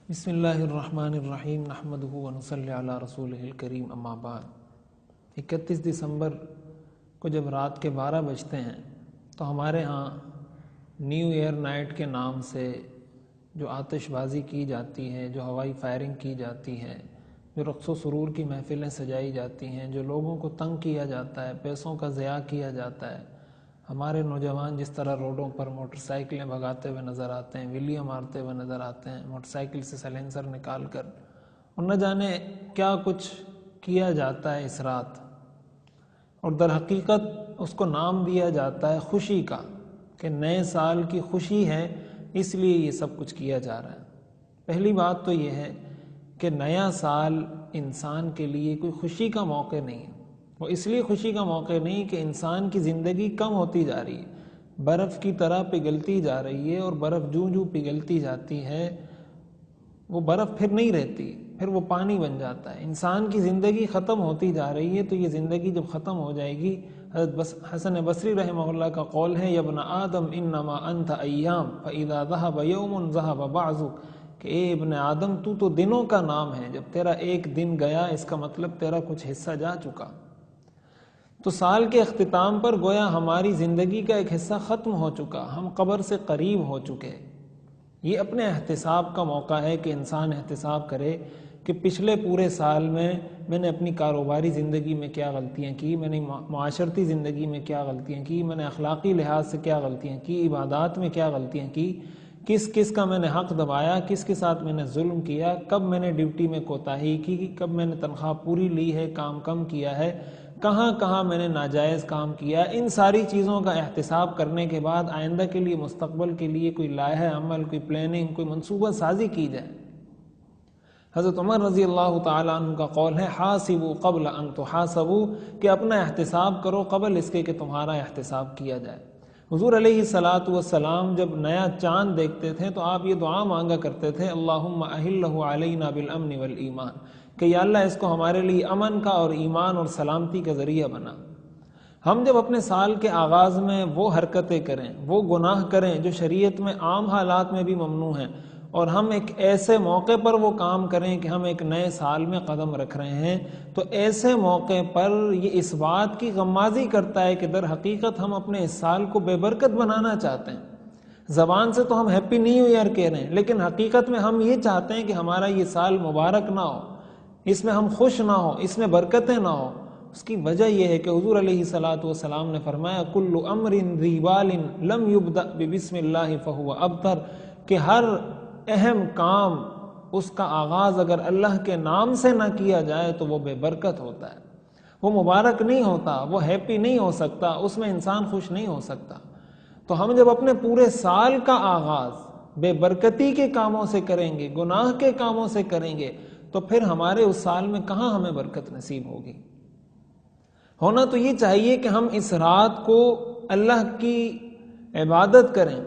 بسم اللہ الرحمن الرحیم نحمدہ ونصلی علی رسولہ الکریم اما بعد 31 دسمبر کو جب رات کے 12 بجتے ہیں تو ہمارے ہاں نیو ایئر نائٹ کے نام سے جو آتش بازی کی جاتی ہے، جو ہوائی فائرنگ کی جاتی ہے، جو رقص و سرور کی محفلیں سجائی جاتی ہیں، جو لوگوں کو تنگ کیا جاتا ہے، پیسوں کا ضیاع کیا جاتا ہے، ہمارے نوجوان جس طرح روڈوں پر موٹر سائیکلیں بھگاتے ہوئے نظر آتے ہیں، ویلیاں مارتے ہوئے نظر آتے ہیں، موٹر سائیکل سے سائلنسر نکال کر، اور نہ جانے کیا کچھ کیا جاتا ہے اس رات، اور در حقیقت اس کو نام دیا جاتا ہے خوشی کا کہ نئے سال کی خوشی ہے، اس لیے یہ سب کچھ کیا جا رہا ہے۔ پہلی بات تو یہ ہے کہ نیا سال انسان کے لیے کوئی خوشی کا موقع نہیں ہے، وہ اس لیے خوشی کا موقع نہیں کہ انسان کی زندگی کم ہوتی جا رہی ہے، برف کی طرح پگھلتی جا رہی ہے، اور برف جوں جوں پگھلتی جاتی ہے وہ برف پھر نہیں رہتی، پھر وہ پانی بن جاتا ہے۔ انسان کی زندگی ختم ہوتی جا رہی ہے، تو یہ زندگی جب ختم ہو جائے گی، حضرت حسن بصری رحمہ اللہ کا قول ہے، یا ابن آدم انما انت ایام فاذا ذهب یوم ذهب بعضک، کہ اے ابن آدم تو دنوں کا نام ہے، جب تیرا ایک دن گیا اس کا مطلب تیرا کچھ حصہ جا چکا۔ تو سال کے اختتام پر گویا ہماری زندگی کا ایک حصہ ختم ہو چکا، ہم قبر سے قریب ہو چکے۔ یہ اپنے احتساب کا موقع ہے کہ انسان احتساب کرے کہ پچھلے پورے سال میں نے اپنی کاروباری زندگی میں کیا غلطیاں کی، میں نے معاشرتی زندگی میں کیا غلطیاں کی، میں نے اخلاقی لحاظ سے کیا غلطیاں کی، عبادات میں کیا غلطیاں کی، کس کس کا میں نے حق دبایا، کس کے ساتھ میں نے ظلم کیا، کب میں نے ڈیوٹی میں کوتاہی کی، کب میں نے تنخواہ پوری لی ہے، کام کم کیا ہے، کہاں کہاں میں نے ناجائز کام کیا۔ ان ساری چیزوں کا احتساب کرنے کے بعد آئندہ کے لیے، مستقبل کے لیے کوئی لائحہ عمل، کوئی پلاننگ، کوئی منصوبہ سازی کی جائے۔ حضرت عمر رضی اللہ تعالیٰ عنہ کا قول ہے، حاسبوا قبل ان تحاسبوا، کہ اپنا احتساب کرو قبل اس کے کہ تمہارا احتساب کیا جائے۔ حضور علیہ الصلاۃ والسلام جب نیا چاند دیکھتے تھے تو آپ یہ دعا مانگا کرتے تھے، اللہم احلہ علینا بالامن والایمان، کہ یا اللہ اس کو ہمارے لیے امن کا اور ایمان اور سلامتی کا ذریعہ بنا۔ ہم جب اپنے سال کے آغاز میں وہ حرکتیں کریں، وہ گناہ کریں جو شریعت میں عام حالات میں بھی ممنوع ہیں، اور ہم ایک ایسے موقع پر وہ کام کریں کہ ہم ایک نئے سال میں قدم رکھ رہے ہیں، تو ایسے موقع پر یہ اس بات کی غمازی کرتا ہے کہ در حقیقت ہم اپنے اس سال کو بے برکت بنانا چاہتے ہیں۔ زبان سے تو ہم ہیپی نیو ایئر کہہ رہے ہیں، لیکن حقیقت میں ہم یہ چاہتے ہیں کہ ہمارا یہ سال مبارک نہ ہو، اس میں ہم خوش نہ ہو، اس میں برکتیں نہ ہو۔ اس کی وجہ یہ ہے کہ حضور علیہ الصلاۃ والسلام نے فرمایا، کل امر ذی بال لم یبدأ ببسم اللہ فہو ابتر، کہ ہر اہم کام اس کا آغاز اگر اللہ کے نام سے نہ کیا جائے تو وہ بے برکت ہوتا ہے، وہ مبارک نہیں ہوتا، وہ ہیپی نہیں ہو سکتا، اس میں انسان خوش نہیں ہو سکتا۔ تو ہم جب اپنے پورے سال کا آغاز بے برکتی کے کاموں سے کریں گے، گناہ کے کاموں سے کریں گے، تو پھر ہمارے اس سال میں کہاں ہمیں برکت نصیب ہوگی۔ ہونا تو یہ چاہیے کہ ہم اس رات کو اللہ کی عبادت کریں،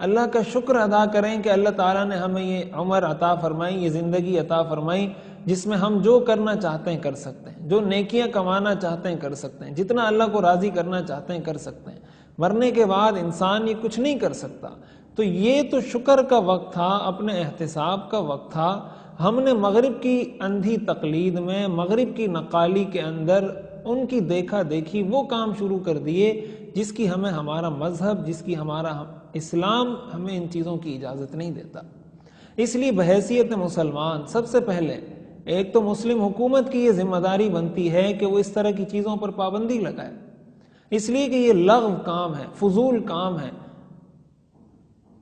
اللہ کا شکر ادا کریں کہ اللہ تعالیٰ نے ہمیں یہ عمر عطا فرمائی، یہ زندگی عطا فرمائی، جس میں ہم جو کرنا چاہتے ہیں کر سکتے ہیں، جو نیکیاں کمانا چاہتے ہیں کر سکتے ہیں، جتنا اللہ کو راضی کرنا چاہتے ہیں کر سکتے ہیں۔ مرنے کے بعد انسان یہ کچھ نہیں کر سکتا۔ تو یہ تو شکر کا وقت تھا، اپنے احتساب کا وقت تھا۔ ہم نے مغرب کی اندھی تقلید میں، مغرب کی نقالی کے اندر ان کی دیکھا دیکھی وہ کام شروع کر دیے جس کی ہمیں ہمارا مذہب، جس کی ہمارا اسلام ہمیں ان چیزوں کی اجازت نہیں دیتا۔ اس لیے بحیثیت مسلمان سب سے پہلے ایک تو مسلم حکومت کی یہ ذمہ داری بنتی ہے کہ وہ اس طرح کی چیزوں پر پابندی لگائے، اس لیے کہ یہ لغو کام ہے، فضول کام ہے۔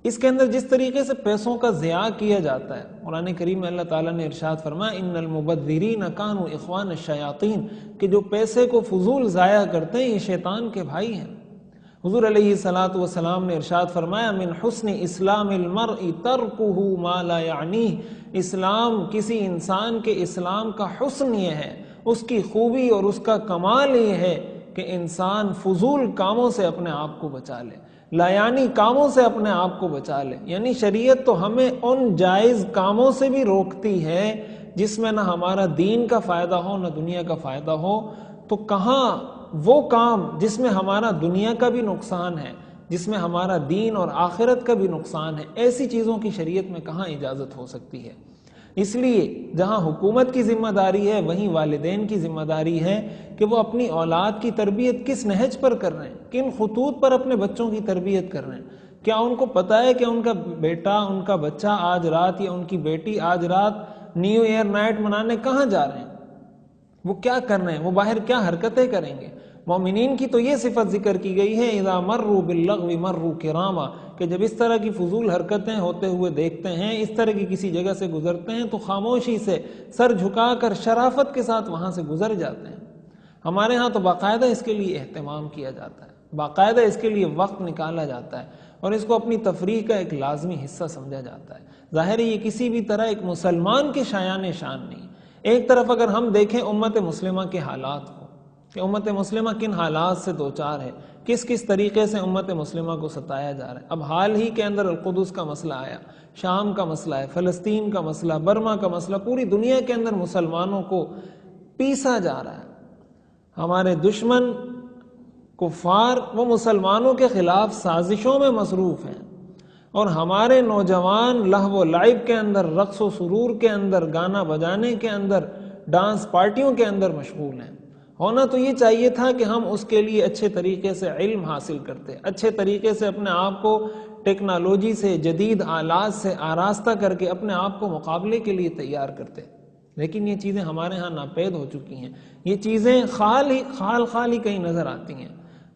اس کے اندر جس طریقے سے پیسوں کا ضیاع کیا جاتا ہے، قرآن کریم میں اللہ تعالیٰ نے ارشاد فرمایا، ان المبذرین کانوا اخوان الشیاطین، کہ جو پیسے کو فضول ضائع کرتے ہیں یہ شیطان کے بھائی ہیں۔ حضور علیہ الصلاۃ والسلام نے ارشاد فرمایا، من حسن اسلام المرء ترکہ ما لا یعنیہ، اسلام، کسی انسان کے اسلام کا حسن یہ ہے، اس کی خوبی اور اس کا کمال یہ ہے کہ انسان فضول کاموں سے اپنے آپ کو بچا لے، لایانی کاموں سے اپنے آپ کو بچا لے۔ یعنی شریعت تو ہمیں ان جائز کاموں سے بھی روکتی ہے جس میں نہ ہمارا دین کا فائدہ ہو نہ دنیا کا فائدہ ہو، تو کہاں وہ کام جس میں ہمارا دنیا کا بھی نقصان ہے، جس میں ہمارا دین اور آخرت کا بھی نقصان ہے، ایسی چیزوں کی شریعت میں کہاں اجازت ہو سکتی ہے۔ اس لیے جہاں حکومت کی ذمہ داری ہے وہیں والدین کی ذمہ داری ہے کہ وہ اپنی اولاد کی تربیت کس نہج پر کر رہے ہیں، کن خطوط پر اپنے بچوں کی تربیت کر رہے ہیں۔ کیا ان کو پتہ ہے کہ ان کا بیٹا، ان کا بچہ آج رات یا ان کی بیٹی آج رات نیو ایئر نائٹ منانے کہاں جا رہے ہیں، وہ کیا کر رہے ہیں، وہ باہر کیا حرکتیں کریں گے؟ مومنین کی تو یہ صفت ذکر کی گئی ہے، اذا مروا باللغو مروا کراما، کہ جب اس طرح کی فضول حرکتیں ہوتے ہوئے دیکھتے ہیں، اس طرح کی کسی جگہ سے گزرتے ہیں تو خاموشی سے سر جھکا کر شرافت کے ساتھ وہاں سے گزر جاتے ہیں۔ ہمارے ہاں تو باقاعدہ اس کے لیے اہتمام کیا جاتا ہے، باقاعدہ اس کے لیے وقت نکالا جاتا ہے اور اس کو اپنی تفریح کا ایک لازمی حصہ سمجھا جاتا ہے۔ ظاہر ہے یہ کسی بھی طرح ایک مسلمان کے شایان شان نہیں۔ ایک طرف اگر ہم دیکھیں امت مسلمہ کے حالات کو کہ امت مسلمہ کن حالات سے دوچار ہے، کس کس طریقے سے امت مسلمہ کو ستایا جا رہا ہے۔ اب حال ہی کے اندر القدس کا مسئلہ آیا، شام کا مسئلہ ہے، فلسطین کا مسئلہ، برما کا مسئلہ، پوری دنیا کے اندر مسلمانوں کو پیسا جا رہا ہے۔ ہمارے دشمن کفار وہ مسلمانوں کے خلاف سازشوں میں مصروف ہیں اور ہمارے نوجوان لہو و لعب کے اندر، رقص و سرور کے اندر، گانا بجانے کے اندر، ڈانس پارٹیوں کے اندر مشغول ہیں۔ ہونا تو یہ چاہیے تھا کہ ہم اس کے لیے اچھے طریقے سے علم حاصل کرتے، اچھے طریقے سے اپنے آپ کو ٹیکنالوجی سے، جدید آلات سے آراستہ کر کے اپنے آپ کو مقابلے کے لیے تیار کرتے، لیکن یہ چیزیں ہمارے ہاں ناپید ہو چکی ہیں۔ یہ چیزیں خال ہی کہیں نظر آتی ہیں۔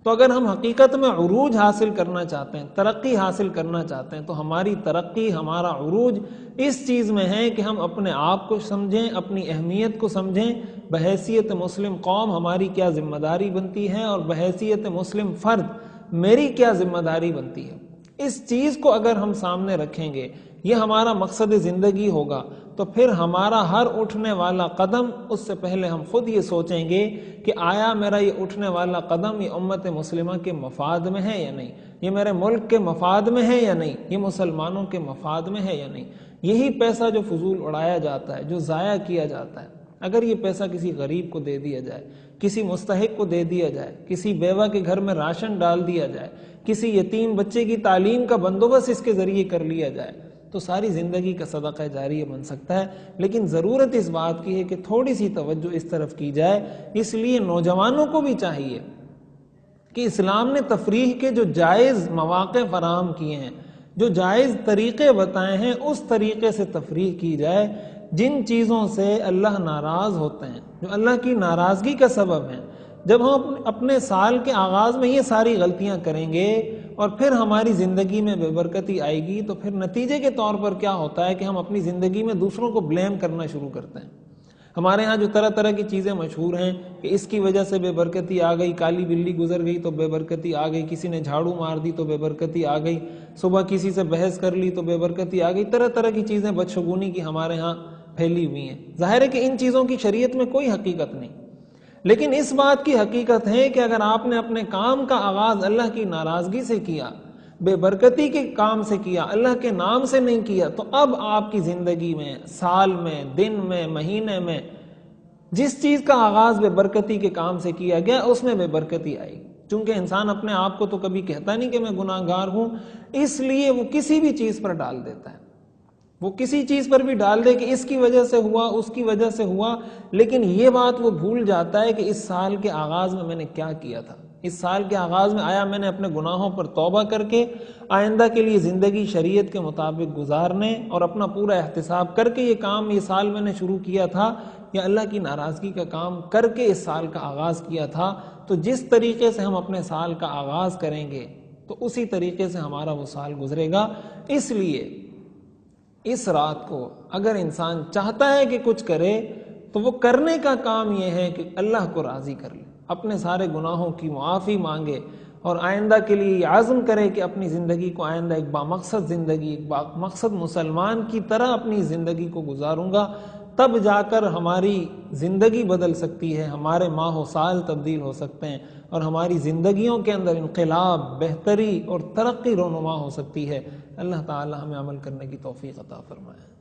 تو اگر ہم حقیقت میں عروج حاصل کرنا چاہتے ہیں، ترقی حاصل کرنا چاہتے ہیں، تو ہماری ترقی، ہمارا عروج اس چیز میں ہے کہ ہم اپنے آپ کو سمجھیں، اپنی اہمیت کو سمجھیں، بحیثیت مسلم قوم ہماری کیا ذمہ داری بنتی ہے اور بحیثیت مسلم فرد میری کیا ذمہ داری بنتی ہے۔ اس چیز کو اگر ہم سامنے رکھیں گے، یہ ہمارا مقصد زندگی ہوگا، تو پھر ہمارا ہر اٹھنے والا قدم، اس سے پہلے ہم خود یہ سوچیں گے کہ آیا میرا یہ اٹھنے والا قدم یہ امت مسلمہ کے مفاد میں ہے یا نہیں، یہ میرے ملک کے مفاد میں ہے یا نہیں، یہ مسلمانوں کے مفاد میں ہے یا نہیں۔ یہی پیسہ جو فضول اڑایا جاتا ہے، جو ضائع کیا جاتا ہے، اگر یہ پیسہ کسی غریب کو دے دیا جائے، کسی مستحق کو دے دیا جائے، کسی بیوہ کے گھر میں راشن ڈال دیا جائے، کسی یتیم بچے کی تعلیم کا بندوبست اس کے ذریعے کر لیا جائے، تو ساری زندگی کا صدقہ جاریہ بن سکتا ہے۔ لیکن ضرورت اس بات کی ہے کہ تھوڑی سی توجہ اس طرف کی جائے۔ اس لیے نوجوانوں کو بھی چاہیے کہ اسلام نے تفریح کے جو جائز مواقع فراہم کیے ہیں، جو جائز طریقے بتائے ہیں، اس طریقے سے تفریح کی جائے۔ جن چیزوں سے اللہ ناراض ہوتے ہیں، جو اللہ کی ناراضگی کا سبب ہیں، جب ہم اپنے سال کے آغاز میں یہ ساری غلطیاں کریں گے اور پھر ہماری زندگی میں بے برکتی آئے گی، تو پھر نتیجے کے طور پر کیا ہوتا ہے کہ ہم اپنی زندگی میں دوسروں کو بلیم کرنا شروع کرتے ہیں۔ ہمارے ہاں جو طرح طرح کی چیزیں مشہور ہیں کہ اس کی وجہ سے بے برکتی آ گئی، کالی بلی گزر گئی تو بے برکتی آ گئی، کسی نے جھاڑو مار دی تو بے برکتی آ گئی، صبح کسی سے بحث کر لی تو بے برکتی آ گئی، طرح طرح کی چیزیں بدشگونی کی ہمارے ہاں پھیلی ہوئی ہیں۔ ظاہر ہے کہ ان چیزوں کی شریعت میں کوئی حقیقت نہیں، لیکن اس بات کی حقیقت ہے کہ اگر آپ نے اپنے کام کا آغاز اللہ کی ناراضگی سے کیا، بے برکتی کے کام سے کیا، اللہ کے نام سے نہیں کیا، تو اب آپ کی زندگی میں، سال میں، دن میں، مہینے میں جس چیز کا آغاز بے برکتی کے کام سے کیا گیا، اس میں بے برکتی آئی۔ چونکہ انسان اپنے آپ کو تو کبھی کہتا نہیں کہ میں گناہ گار ہوں، اس لیے وہ کسی بھی چیز پر ڈال دیتا ہے، وہ کسی چیز پر بھی ڈال دے کہ اس کی وجہ سے ہوا، اس کی وجہ سے ہوا، لیکن یہ بات وہ بھول جاتا ہے کہ اس سال کے آغاز میں نے کیا کیا تھا۔ اس سال کے آغاز میں آیا میں نے اپنے گناہوں پر توبہ کر کے آئندہ کے لیے زندگی شریعت کے مطابق گزارنے اور اپنا پورا احتساب کر کے یہ کام یہ سال میں نے شروع کیا تھا، یا اللہ کی ناراضگی کا کام کر کے اس سال کا آغاز کیا تھا۔ تو جس طریقے سے ہم اپنے سال کا آغاز کریں گے تو اسی طریقے سے ہمارا وہ سال گزرے گا۔ اس لیے اس رات کو اگر انسان چاہتا ہے کہ کچھ کرے تو وہ کرنے کا کام یہ ہے کہ اللہ کو راضی کر لے، اپنے سارے گناہوں کی معافی مانگے اور آئندہ کے لیے یہ عزم کرے کہ اپنی زندگی کو آئندہ ایک بامقصد زندگی، ایک بامقصد مسلمان کی طرح اپنی زندگی کو گزاروں گا۔ تب جا کر ہماری زندگی بدل سکتی ہے، ہمارے ماہ و سال تبدیل ہو سکتے ہیں اور ہماری زندگیوں کے اندر انقلاب، بہتری اور ترقی رونما ہو سکتی ہے۔ اللہ تعالی ہمیں عمل کرنے کی توفیق عطا فرمائے۔